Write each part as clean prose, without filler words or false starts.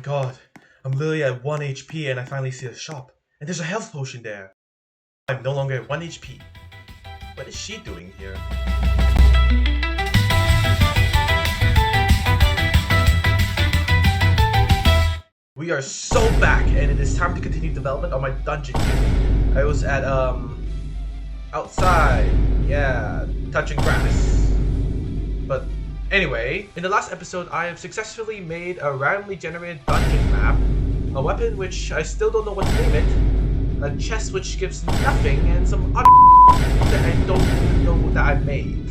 god, I'm literally at 1 HP and I finally see a shop. And there's a health potion there. I'm no longer at 1 HP. What is she doing here? We are so back and it is time to continue development on my dungeon game. I was at, outside. Yeah, touching grass. But anyway, in the last episode, I have successfully made a randomly generated dungeon map, a weapon which I still don't know what to name it, a chest which gives nothing, and some other that I don't even know that I made.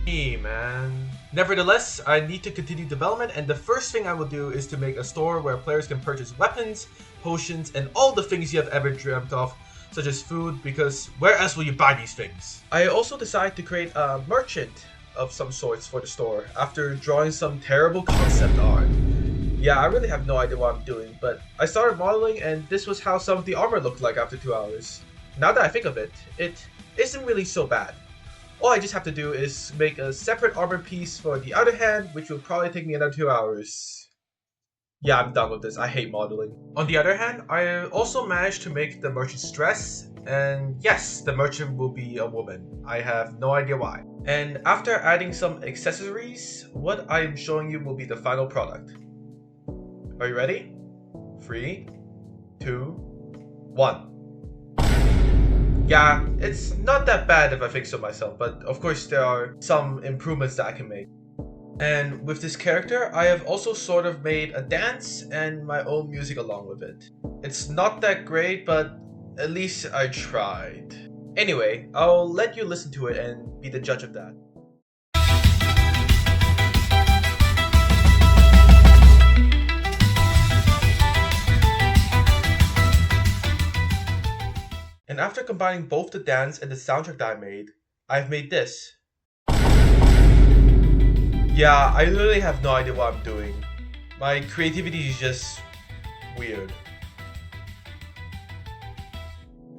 Me, man. Nevertheless, I need to continue development, and the first thing I will do is to make a store where players can purchase weapons, potions, and all the things you have ever dreamt of, such as food, because where else will you buy these things? I also decided to create a merchant of some sorts for the store after drawing some terrible concept art. Yeah, I really have no idea what I'm doing, but I started modeling and this was how some of the armor looked like after 2 hours. Now that I think of it, it isn't really so bad. All I just have to do is make a separate armor piece for the other hand, which will probably take me another 2 hours. Yeah, I'm done with this. I hate modeling. On the other hand, I also managed to make the merchant's dress, and yes, the merchant will be a woman. I have no idea why. And after adding some accessories, what I am showing you will be the final product. Are you ready? 3, 2, 1. Yeah, it's not that bad if I think so myself, but of course there are some improvements that I can make. And with this character, I have also sort of made a dance and my own music along with it. It's not that great, but at least I tried. Anyway, I'll let you listen to it and be the judge of that. And after combining both the dance and the soundtrack that I made, I've made this. Yeah, I literally have no idea what I'm doing. My creativity is just weird.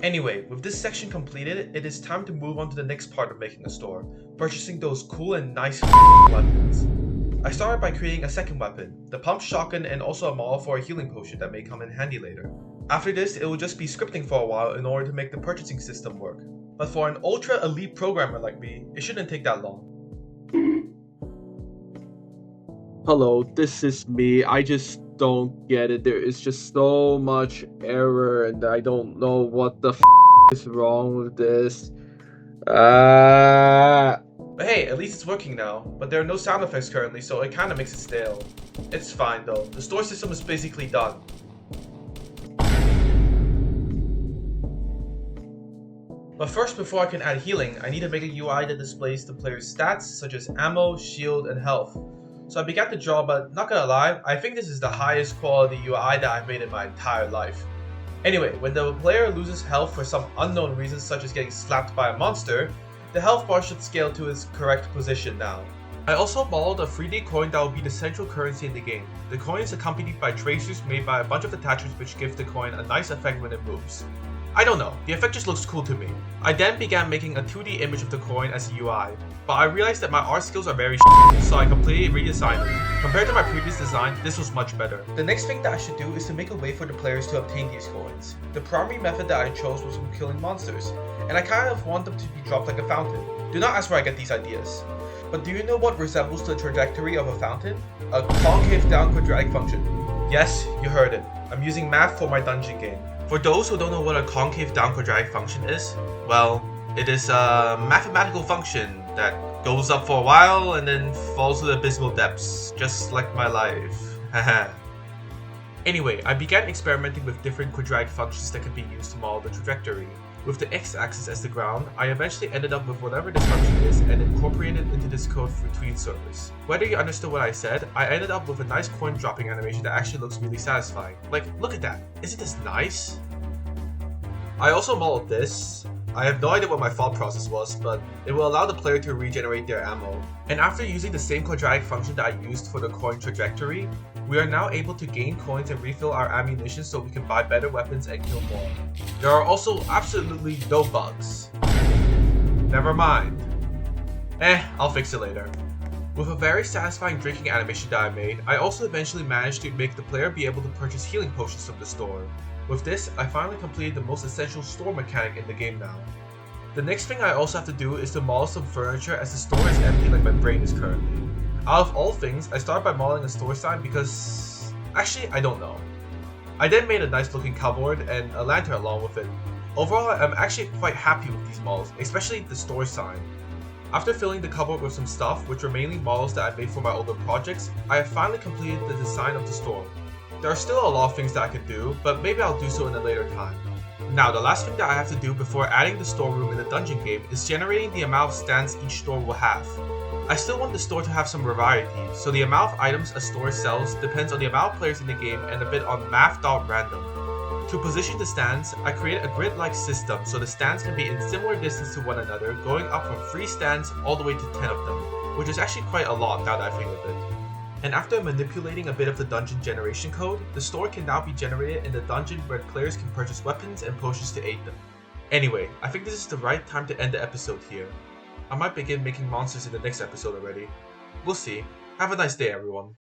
Anyway, with this section completed, it is time to move on to the next part of making a store, purchasing those cool and nice weapons. I started by creating a second weapon, the pump shotgun, and also a model for a healing potion that may come in handy later. After this, it will just be scripting for a while in order to make the purchasing system work. But for an ultra elite programmer like me, it shouldn't take that long. Hello, this is me. I just don't get it. There is just so much error and I don't know what the is wrong with this. But hey, at least it's working now. But there are no sound effects currently, so it kind of makes it stale. It's fine though. The store system is basically done. But first, before I can add healing, I need to make a UI that displays the player's stats such as ammo, shield, and health. So I began to draw, but not gonna lie, I think this is the highest quality UI that I've made in my entire life. Anyway, when the player loses health for some unknown reason such as getting slapped by a monster, the health bar should scale to its correct position now. I also modeled a 3D coin that will be the central currency in the game. The coin is accompanied by tracers made by a bunch of attachments which give the coin a nice effect when it moves. I don't know, the effect just looks cool to me. I then began making a 2D image of the coin as a UI, but I realized that my art skills are very so I completely redesigned it. Compared to my previous design, this was much better. The next thing that I should do is to make a way for the players to obtain these coins. The primary method that I chose was from killing monsters, and I kind of want them to be dropped like a fountain. Do not ask where I get these ideas. But do you know what resembles the trajectory of a fountain? A concave down quadratic function. Yes, you heard it. I'm using math for my dungeon game. For those who don't know what a concave down quadratic function is, well, it is a mathematical function that goes up for a while and then falls to the abysmal depths, just like my life. Haha. Anyway, I began experimenting with different quadratic functions that could be used to model the trajectory. With the x-axis as the ground, I eventually ended up with whatever this function is and incorporated it into this code between servers. Whether you understood what I said, I ended up with a nice coin dropping animation that actually looks really satisfying. Like, look at that. Isn't this nice? I also modeled this. I have no idea what my thought process was, but it will allow the player to regenerate their ammo. And after using the same quadratic function that I used for the coin trajectory, we are now able to gain coins and refill our ammunition so we can buy better weapons and kill more. There are also absolutely no bugs. Never mind. I'll fix it later. With a very satisfying drinking animation that I made, I also eventually managed to make the player be able to purchase healing potions from the store. With this, I finally completed the most essential store mechanic in the game now. The next thing I also have to do is to model some furniture as the store is empty like my brain is currently. Out of all things, I started by modeling a store sign because... actually, I don't know. I then made a nice looking cupboard and a lantern along with it. Overall, I'm actually quite happy with these models, especially the store sign. After filling the cupboard with some stuff, which were mainly models that I made for my older projects, I have finally completed the design of the store. There are still a lot of things that I could do, but maybe I'll do so in a later time. Now, the last thing that I have to do before adding the storeroom in the dungeon game is generating the amount of stands each store will have. I still want the store to have some variety, so the amount of items a store sells depends on the amount of players in the game and a bit on math.random. To position the stands, I created a grid-like system so the stands can be in similar distance to one another, going up from 3 stands all the way to 10 of them, which is actually quite a lot now that I think of it. And after manipulating a bit of the dungeon generation code, the store can now be generated in the dungeon where players can purchase weapons and potions to aid them. Anyway, I think this is the right time to end the episode here. I might begin making monsters in the next episode already. We'll see. Have a nice day, everyone.